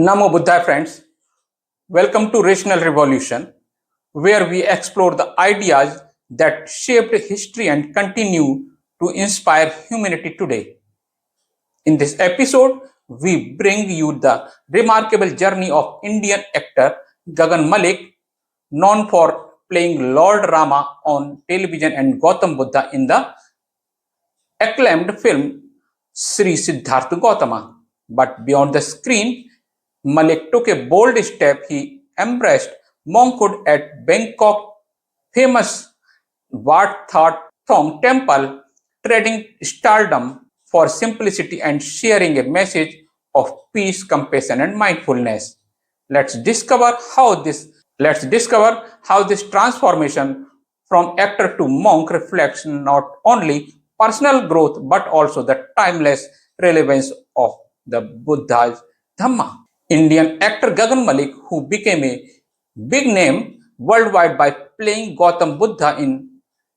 Namo Buddhaya friends, welcome to Rational Revolution, where we explore the ideas that shaped history and continue to inspire humanity today. In this episode, we bring you the remarkable journey of Indian actor Gagan Malik, known for playing Lord Rama on television and Gautam Buddha in the acclaimed film Sri Siddhartha Gautama. But beyond the screen, Malik took a bold step. He embraced monkhood at Bangkok famous Wat That Thong temple, trading stardom for simplicity and sharing a message of peace, compassion, and mindfulness. Let's discover how this let's discover how this transformation from actor to monk reflects not only personal growth but also the timeless relevance of the Buddha's Dhamma. Indian actor Gagan Malik, who became a big name worldwide by playing Gautam Buddha in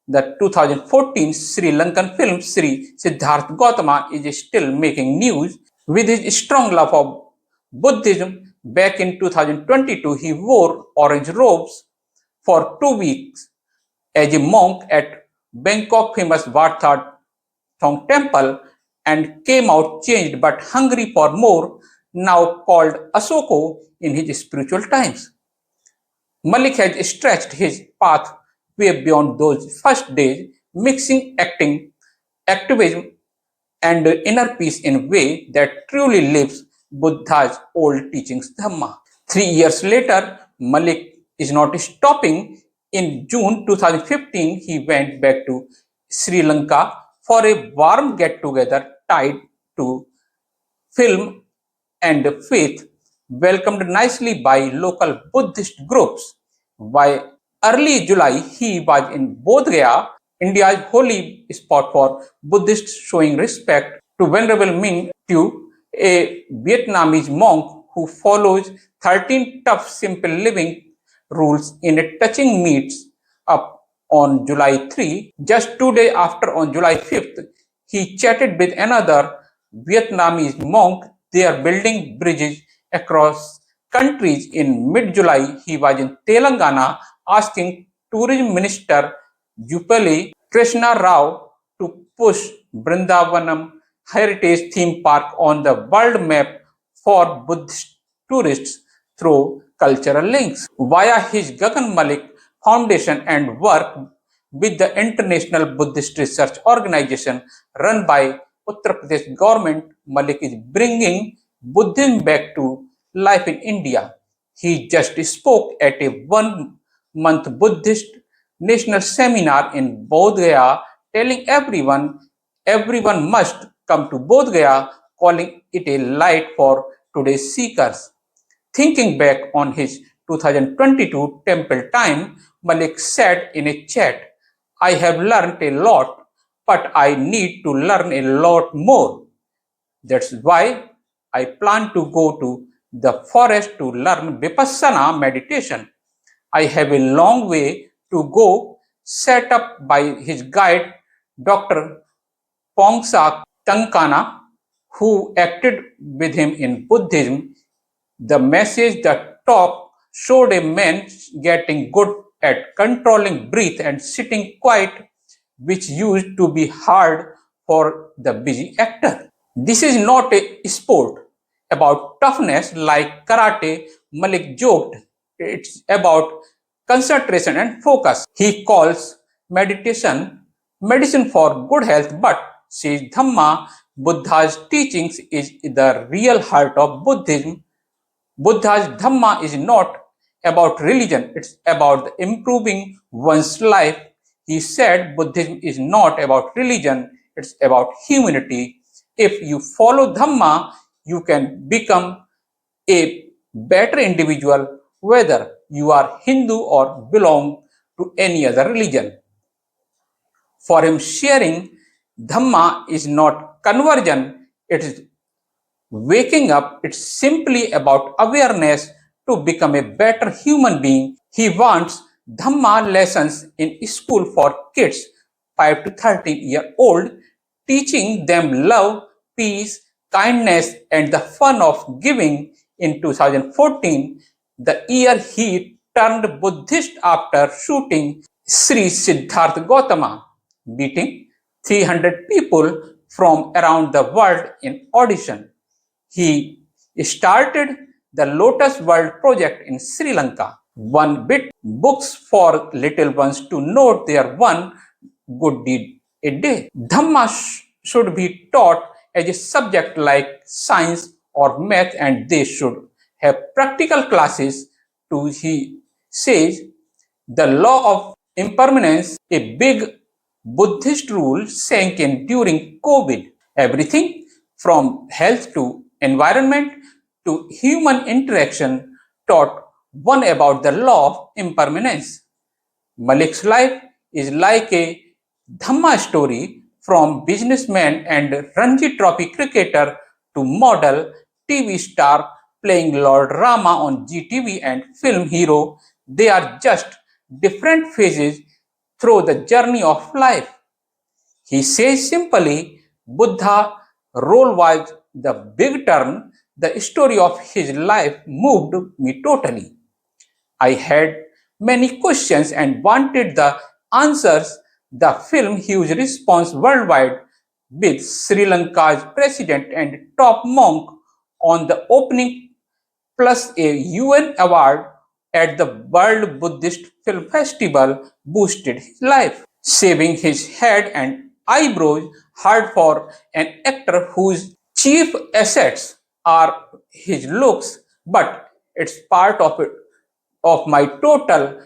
the 2014 Sri Lankan film Sri Siddhartha Gautama, is still making news with his strong love of Buddhism. Back in 2022, he wore orange robes for 2 weeks as a monk at Bangkok famous Wat That Thong temple and came out changed but hungry for more, now called Asoko in his spiritual times. Malik has stretched his path way beyond those first days, mixing acting, activism, and inner peace in a way that truly lives Buddha's old teachings Dhamma. 3 years later, Malik is not stopping. In June 2015, he went back to Sri Lanka for a warm get-together tied to film and faith, welcomed nicely by local Buddhist groups. By early July, he was in Bodh Gaya, India's holy spot for Buddhists, showing respect to Venerable Minh Tu, a Vietnamese monk who follows 13 tough simple living rules in a touching meets up on July 3. Just 2 days after, on July 5th, he chatted with another Vietnamese monk. They are building bridges across countries. In mid-July, he was in Telangana asking Tourism Minister Jupalli Krishna Rao to push Brindavanam Heritage Theme Park on the world map for Buddhist tourists through cultural links. Via his Gagan Malik Foundation and work with the International Buddhist Research Organization run by Uttar Pradesh government, Malik is bringing Buddhism back to life in India. He just spoke at a 1 month Buddhist national seminar in Bodh Gaya, telling everyone must come to Bodh Gaya, calling it a light for today's seekers. Thinking back on his 2022 temple time, Malik said in a chat, I have learned a lot, but I need to learn a lot more. That's why I plan to go to the forest to learn Vipassana meditation. I have a long way to go, set up by his guide, Dr. Pongsak Tankana, who acted with him in Buddhism. The message, the talk, showed a man getting good at controlling breath and sitting quiet, which used to be hard for the busy actor. This is not a sport about toughness like karate, Malik joked. It's about concentration and focus. He calls meditation medicine for good health, but says Dhamma, Buddha's teachings, is the real heart of Buddhism. Buddha's Dhamma is not about religion, it's about improving one's life. He said Buddhism is not about religion, it's about humanity. If you follow Dhamma, you can become a better individual, whether you are Hindu or belong to any other religion. For him, sharing Dhamma is not conversion, it is waking up. It's simply about awareness to become a better human being. He wants Dhamma lessons in school for kids 5 to 13-year-old, teaching them love, peace, kindness, and the fun of giving in 2014, the year he turned Buddhist after shooting Sri Siddhartha Gautama, beating 300 people from around the world in audition. He started the Lotus World project in Sri Lanka. One bit books for little ones to note their one good deed a day. Dhamma should be taught as a subject like science or math, and they should have practical classes too. He says the law of impermanence, a big Buddhist rule, sank in during COVID. Everything from health to environment to human interaction taught one about the law of impermanence. Malik's life is like a Dhamma story, from businessman and Ranji Trophy cricketer to model TV star playing Lord Rama on GTV and film hero. They are just different phases through the journey of life. He says simply, Buddha role was the big turn. The story of his life moved me totally. I had many questions and wanted the answers. The film huge response worldwide, with Sri Lanka's president and top monk on the opening, plus a UN award at the World Buddhist Film Festival, boosted his life. Shaving his head and eyebrows hard for an actor whose chief assets are his looks, but it's part of it, of my total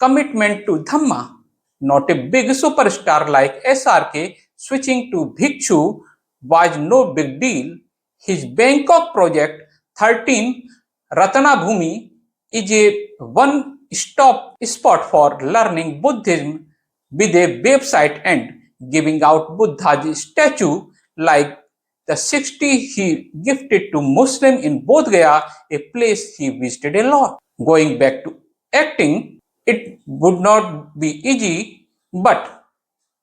commitment to Dhamma. Not a big superstar like SRK switching to Bhikshu was no big deal. His Bangkok project 13 Ratanabhumi is a one stop spot for learning Buddhism with a website and giving out Buddha's statue like the 60 he gifted to Muslim in Bodh Gaya, a place he visited a lot. Going back to acting, it would not be easy, but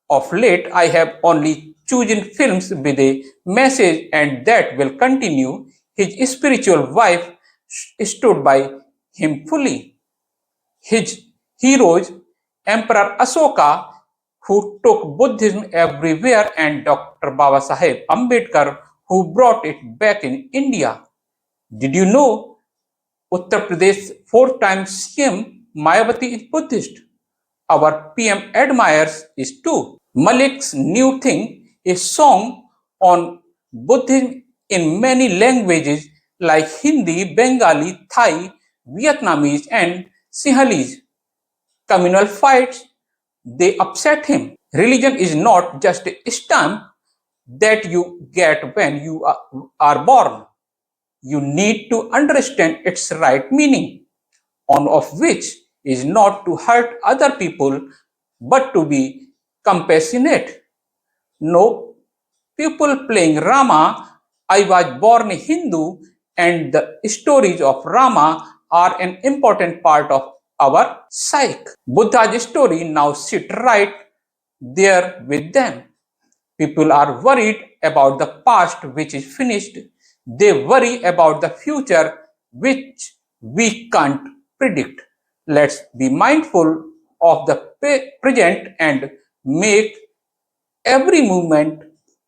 of late I have only chosen films with a message, and that will continue. His spiritual wife stood by him fully. His heroes, Emperor Asoka, who took Buddhism everywhere, and Dr. Babasaheb Ambedkar, who brought it back in India. Did you know Uttar Pradesh four-time CM Mayawati is Buddhist? Our PM admires it too. Malik's new thing is song on Buddhism in many languages like Hindi, Bengali, Thai, Vietnamese, and Sinhalese. Communal fights, they upset him. Religion is not just a stamp that you get when you are born. You need to understand its right meaning, one of which is not to hurt other people but to be compassionate. No, people playing Rama, I was born a Hindu, and the stories of Rama are an important part of our psyche. Buddha's story now sit right there with them. People are worried about the past, which is finished. They worry about the future, which we can't predict. Let's be mindful of the present and make every moment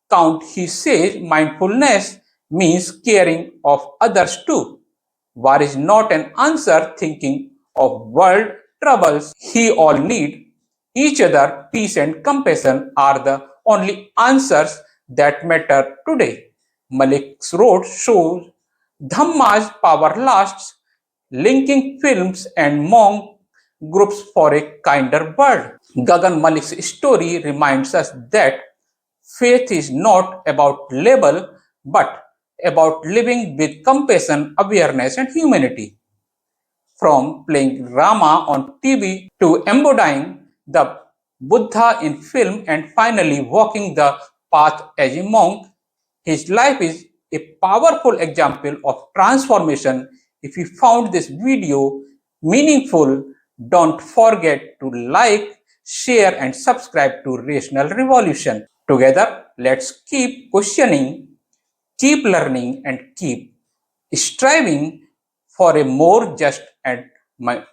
count. He says mindfulness means caring of others too. War is not an answer, thinking of world troubles. We all need each other. Peace and compassion are the only answers that matter today. Malik's road shows Dhamma's power lasts, linking films and monk groups for a kinder world. Gagan Malik's story reminds us that faith is not about label but about living with compassion, awareness, and humanity. From playing Rama on TV to embodying the Buddha in film and finally walking the path as a monk, his life is a powerful example of transformation. If you found this video meaningful, don't forget to like, share, and subscribe to Rational Revolution. Together, let's keep questioning, keep learning, and keep striving for a more just and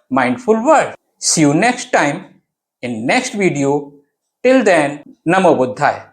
mindful world. See you next time in next video. Till then, Namo Buddhaya.